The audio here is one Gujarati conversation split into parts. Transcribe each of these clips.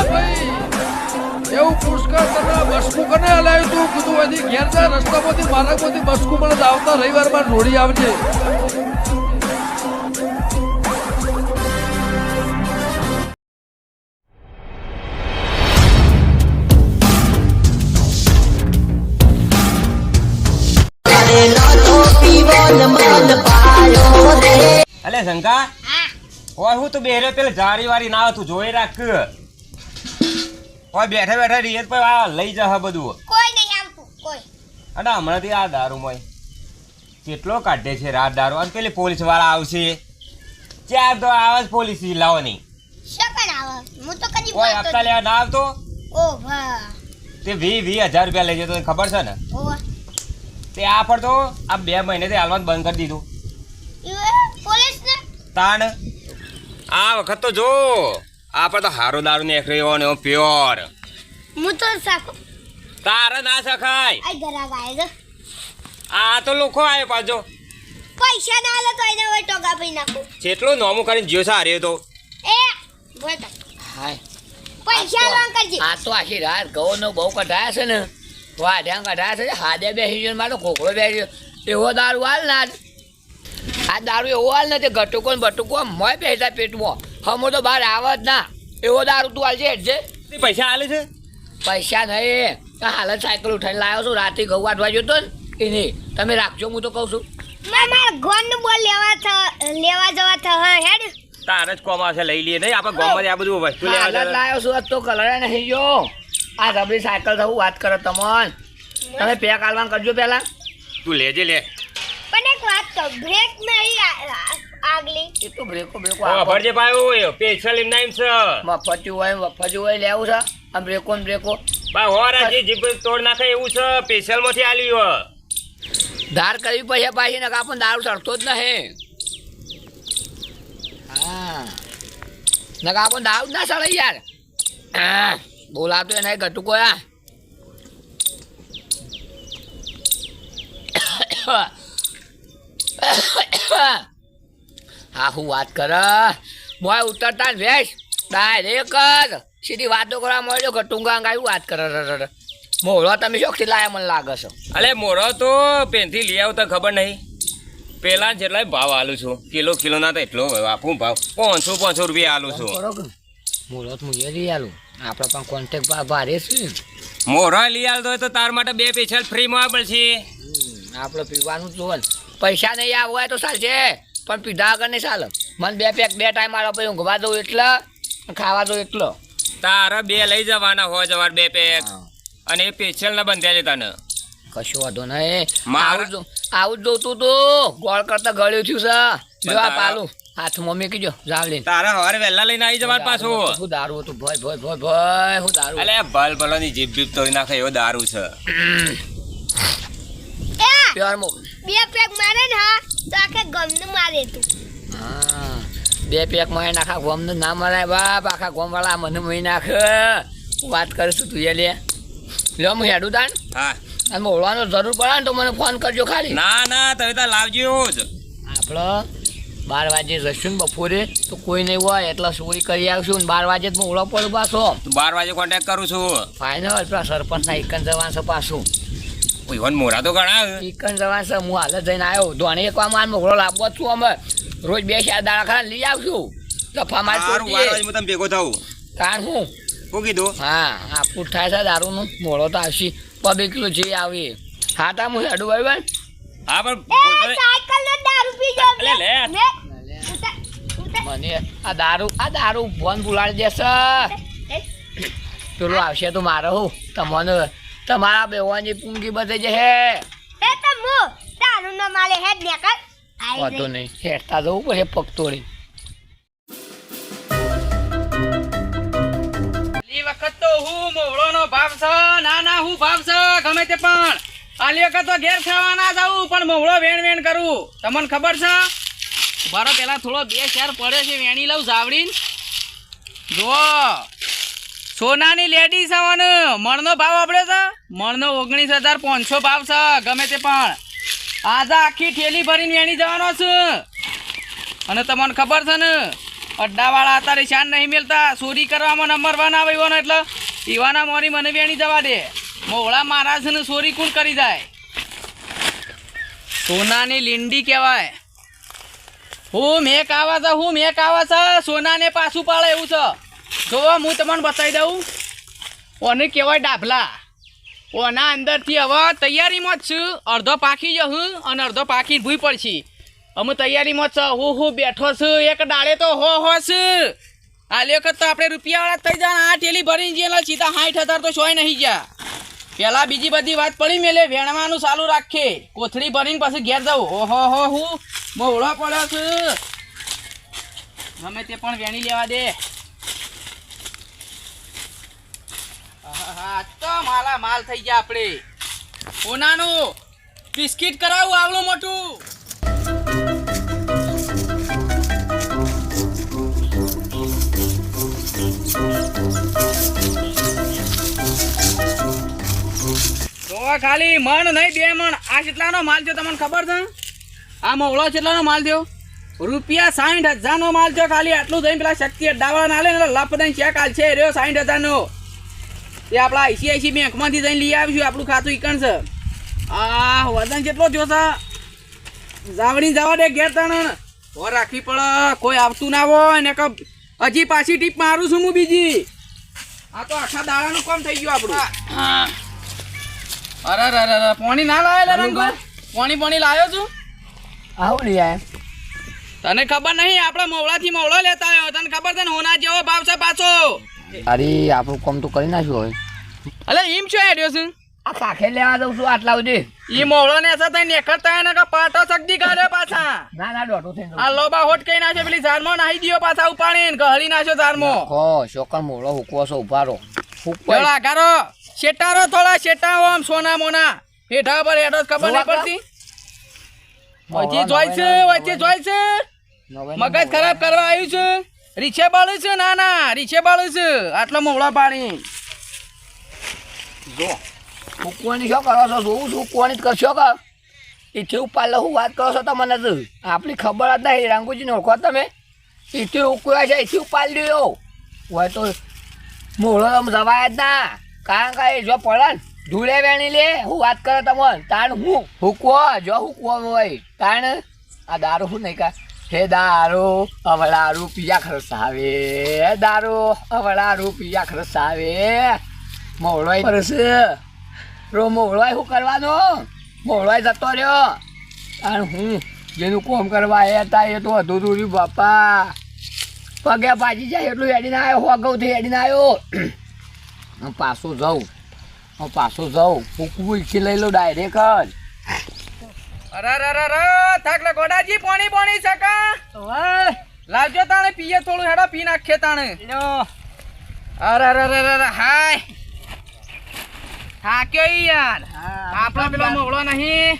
ભાઈ એવું પુષ્કળ તને બસકું કને હલાવ્યું તું કીધું હજી ઘેર જા રસ્તામાંથી માર્ગમાંથી બસકું મને આવતા રવિવારમાં જોડી આવજે. અલે શંકા ઓય હું તો બેરે પેલે જારી વારી ના તું જોઈ રાખ ઓય બેઠા બેઠા રીત પર આ લઈ જા બધું કોઈ નહીં આવતું કોઈ. અને હમણાંથી આ દારૂમાં કેટલો કાઢે છે રાત દારૂ અને પેલી પોલીસ વાળા આવશે ચાર તો આવાજ પોલીસ લાવો નહીં શકન આવે હું તો કદી ઓય હપ્તા લેવા ના આવતો ઓ વાહ તે 20,000 રૂપિયા લઈ જતો ખબર છે ને ઓ તે આ પર તો આ 2 મહિનેથી હાલવાનું બંધ કરી દીધું પોલીસ ને તાણ આ વખત તો જો આપણે તો હારો દારૂ નીકળ્યો ને પ્યોર હું તો સાકો તારે ના સખાય આઈ ગરાગ આય છે આ તો લોકો આવ્યો પાછો પૈસા ના આલે તો એને વઈ ટોગા પઈ નાખું જેટલો નોમું કરીને જીવ સાર્યો તો એ બોલ હાય પૈસા લોન કરજે. આ તો આખી રાત ઘઉંનો બહુ કઢાયા છે ને વાઢ્યા કઢાયા છે હાદે બેસી ગયો મારો ખોખરો બેસી ગયો એવો દારૂ હાલ ના આ દારૂ એવો હાલ ને તે ગટુકો ને બટુકો મોય બેસતા પેટમાં હમો તો બહાર આવે જ ના એવો દારૂ તું હાલજે હેઠજે તે પૈસા આલે છે પૈસા નહીં હાલ જ સાયકલ ઉઠાઈને લાવ્યો છું રાતે ઘઉં વાટવા જતો ને એને તમે રાખજો હું તો કહું છું મારા ગોન નું બોલ લેવા જવા થ હેડ તારે જ કોમા છે લઈ લઈએ નહીં આપણે ગામમાં આ બધું વસ્તુ હાલ જ લેવા લાવ્યો છું આજ તો કલર નહીં ગયો આ રબડી સાયકલ થવું વાત કરો તમોન તમે પેક આલવાન કરજો પહેલા તું લેજે લે પણ એક વાત તો બ્રેક નહીં આગલી એ તો બ્રેકો બ્રેકો ઓ ભરજે પાયો સ્પેશિયલ એમ નામ છે મફત હોય લેવું છે આ બ્રેકો ને બ્રેકો બા હોરા જે જીપ તોડ નાખે એવું છે સ્પેશિયલ માંથી આલ્યું ધાર કરવી પૈસા પાછી ને આપણને દારૂ ચડતો જ નહીં હા નકા આપણને દારૂ જ ના ચડે યાર હા બોલાવતો એને ગટુકો યા હા હું વાત કર મોય ઉતરતા વેશ ડાયરેક્ટ સીધી વાતો કરવા મળ્યો ગટુંગા અંગાયું વાત કરે મોળો તમે શોખથી લાયા મને લાગે છે અલે મોરો તો પેનથી લઈ આવતા ખબર નહીં પેલા જેટલા ભાવ આલું છું કિલો ના તો એટલો આપું ભાવ 500 રૂપિયા આલું છું મોળો તો હું લઈ આલું આપણે પણ કોન્ટેક્ટ ભારે છે મોરો લઈ આવતો હોય તો તાર માટે 2 સ્પેશિયલ ફ્રીમાં પડશે આપણે પીવાનું જોવે ને પૈસા નહીં આવું હોય તો ચાલશે પણ પીધા વગર નહીં ચાલે મને 2 પેક 2 ટાઈમ મારો પછી ઊંઘવા દઉં એટલે ખાવા દઉં એટલો તારે 2 લઈ જવાના હોય જવાર 2 પેક અને એ સ્પેશિયલ ના બંધ્યા છે તને કશો વાંધો નહીં આવું જ જોતું તું ગોળ કરતા ગળ્યું થયું છે જો આ પાલું હાથમાં મેકીજો જાવલીન તારા હવારે વહેલા લઈને આવી જવાનું પાછું હું દારૂ હતું ભય હું દારૂ અલે ભલ ભલોની જીભ જીભ તોડી નાખે એવો દારૂ છે પ્યોર મો બે પેક મારે ને હા તો આખે ગમને મારે તું હા 2 પેક માં નાખા ગોમ ના મરાય બાપ આખા ગોમ વાળા મને મહી નાખ વાત કરીશું તું લે લ્યો હું હેડું તાન હા અને મોળવાનો જરૂર પડે ને તો મને ફોન કરજો ખાલી ના તમે તો લાવજો જ આપણે 12 વાગે જશું ને બપોરે તો કોઈ નહીં હોય એટલે ચોરી કરી આવશું ને 12 વાગે તો ઓળખ પડું પાછો 12 વાગે કોન્ટેક્ટ કરું છું ફાઇનલ પેલા સરપંચના એકન જવાન છે પાછું ઓય મોરા તો ઘણા એકન જવાન છે હું હાલ જઈને આવ્યો ધોણી એક વાર મોકળો લાવવો છું અમે રોજ 2-4 દાડા ખરા લઈ આવશું દફા મારી હું તમે ભેગો થાઉં કારણ હું કીધું હા આ ફૂટ થાય છે દારૂનું મોડો તો આવશે 2 કિલો જે આવી હા તા હું હેડું ભાઈ હા પણ સાયકલ ને દારૂ પી જો લે લે મને આ દારૂ ફોન બોલાડી દેશે પેલું આવશે તો મારે હું તમને તમારા બેવાની પૂંગી બધે જે હે એ તો મુ દારૂ ન માલે હેડ ને કર વાતો નહીં હેડતા જવું પડે પગ તોડી એ વખત તો હું મોવળોનો ભાવ છે ના હું ભાવ છે ગમે તે પણ આલી વખત તો ઘેર ખાવાના જાઉં પણ મોવળો વેણ કરું તમને ખબર છે મારો પેલા થોડો 2 શેર પડે છે વેણી લઉં જાવડીને જો સોનાની લેડી છે મને મણનો ભાવ આપડે છે મણનો 19,500 ભાવ છે ગમે તે પણ આજે આખી ઠેલી ભરીને વેણી જવાનો છે અને તમને ખબર છે ને અડ્ડાવાળા અત્યારે શાન નહીં મેલતા ચોરી કરવામાં નંબર 1 આવે એવાનો એટલે ઈવાના મોરી મને વેણી જવા દે મોવળા મહારાજને ચોરી કોણ કરી જાય સોનાની લીંડી કહેવાય હું મેક આવા છે સોનાને પાછું પાડે એવું છે જોવો હું તમને બતાવી દઉં ઓને કહેવાય ડાભલા ઓના અંદરથી હવે તૈયારીમાં જ છું અડધો પાકી જશું અને અડધો પાકી ભૂઈ પડશે અમે તૈયારીમાં જ છે હું બેઠો છું એક ડાળે તો હો છું આ લેખત તો આપણે રૂપિયાવાળા થઈ જાય આ ઠેલી ભરીને જેલા સીધા 60,000 તો સોય નહીં ગયા પેલા બીજી બધી વાત પડી મેલે વેણવાનું ચાલુ રાખે કોથળી ભરીને પછી ઘેર જવું ઓહો હું મોવળો પડ્યો છું ગમે તે પણ વેણી લેવા દે હા તો માલા માલ થઈ ગયા આપણે ઓનાનું બિસ્કિટ કરાવું આવડું મોટું તો ખાલી મણ નહીં 2 મણ આ કેટલાનો માલ થયો તમને ખબર છે આ મોવળો કેટલાનો માલ થયો રૂપિયા 60,000 નો માલ થયો ખાલી આટલું થઈને પેલા શક્તિ અડ્ડાવાળા ના લે ને લપ દઈને ચેક હાલ છે રહ્યો 60,000 નો એ આપણા ICICI બેંકમાંથી જઈને લઈ આવીશું આપણું ખાતું ઈકણ છે આ વજન કેટલો થયો છે જાવડી જવા દે ઘેર તણ હો રાખવી પડે કોઈ આવતું ના હોય ને હજી પાછી ટીપ મારું છું હું બીજી આ તો આખા દાડાનું કામ થઈ ગયું આપણું અરે પાણી ના લાવેલા રંગો પાણી લાવ્યો છું આવું લઈ આયા તને ખબર નહીં આપણે મોવળાથી મોવળો લેતા આવ્યો તને ખબર છે ને હોના જેવો ભાવ છે પાછો અરે આપણું કામ તો કરી નાખ્યું હવે અલે ઈમ શું હેડ્યો છે આ કાખે લેવા દઉં છું આટલા સુધી ઈ મોવળો ને એસા થઈ નેખરતા ને કે પાટો સગદી કાઢે પાછા ના દોઢું થઈ આ લોબા હોટ કઈ નાખે પેલી ઝારમાં નાહી દિયો પાછા ઉપાડીને કે હરી નાખ્યો ઝારમાં હો શોકર મોળો હુકવો છો ઉભારો પેલા ગારો શેટારો થોડા શેટાઓ આમ સોના મોના હેઠા પર હેડો ખબર નહીં પડતી વચ્ચે જોઈ છે મગજ ખરાબ કરવા આવ્યું છે રીછે બાળું છે ના રીછે બાળું છે આટલો મોવળો પાડી જો હુકવાની શું કરો છો જોઉં છું હુકવાની જ કરશો કે એથી ઉપાડ હું વાત કરો છો તમને જ આપણી ખબર જ નહીં રાંગુજીને ઓળખો તમે એથી ઉકવા છે એથી ઉપાડ લ્યો હોય તો મોળો જવાય જ ના કારણ કે જો પડે ને ધૂળે વેણી લે હું વાત કરે તમને તાણ હું હુકવો જો હુકવો હોય તાણ આ દારૂ શું નહીં કા હે દારૂ અવળારું પીયા ખરસાવે દારૂ અવળારું પીયા ખરસાવે મોળવાય પરસે રો મોળવાય શું કરવાનો મોળવાય જતો રહ્યો અને હું જેનું કોમ કરવા એ હતા એ તો અધૂરું રહ્યું બાપા પગે પાછી જાય એટલું હેડીને આવ્યો હોગવથી હેડીને આવ્યો હું પાછું જાઉં ફૂકવું ઈચ્છી લઈ લો ડાયરેક્ટ જ અરે થાકલે ગોડાજી પાણી સકા લાવજો તાણે પીએ થોડું હેડો પી નાખે તાણે અરે હાય થાક્યો ઈ યાર આપણા પેલો મોવળો નહીં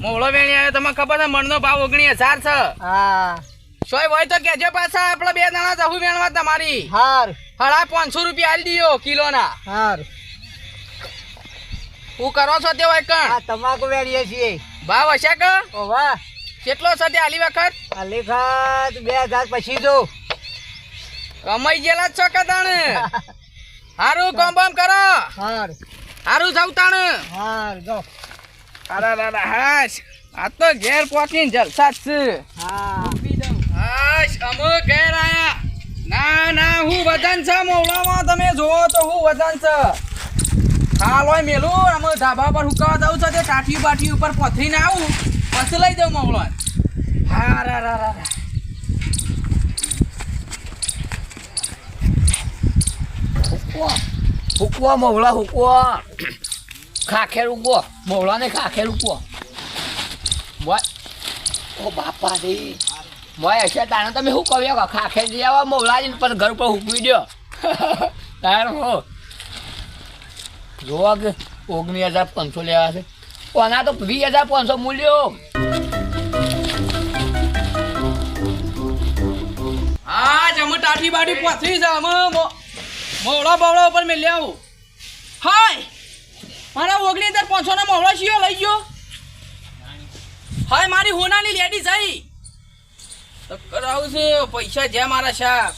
મોવળો વેણી આવ્યો તમને ખબર છે મણનો ભાવ 19,000 છે સોય હોય તો કેજો પાછા આપણે 2 જણા જહુ વેણવા તમારી હાર 550 રૂપિયા આલી દિયો કિલોના હાર હું કરો છો તે હોય કણ આ તમાકુ વેરીએ છીએ ભાવ હશે કે વાહ કેટલો છે તે આલી વખત આ લેખા 2000 પછી જો કમાઈ ગયેલા જ છો કે તાણે હારું કામ બામ કરો હાર હારું જાવ તાણે હાર જો અરે હાશ આ તો ઘેર પહોંચીને જલસા જ છે હા હાશ અમે ઘેર આયા ના હું વજન છે મોવળામાં તમે જોવો તો હું વજન છે હાલોય મેલું અમે ધાબા પર હુકાવા જાઉં છે તે કાઠી બાઠી ઉપર પથરીને આવું પછી લઈ દઉં મોવળો હા હુકવો મોવળા હુકવો ખાખેર ઉગવો મોવળાને ખાખેર ઉગવો મોય ઓ બાપા રે મોય હશે તાણે તમે શું કહ્યો ખાખેર જઈ આવો મોવળાજીને પર ઘર પર હુકવી દો તારે હો જોવા કે 19,500 લેવા છે કોના તો 20,500 મૂલ્યો હા જમ ટાઠી બાઠી પથરી છે અમે મોવળો બવળો ઉપર મેં આવું હાય મારા 19,500 ના મોવળો શિયો લઈ ગયો હાય મારી હોનાની લેડી જઈ કરાવું છે પૈસા જ્યાં મારા શાક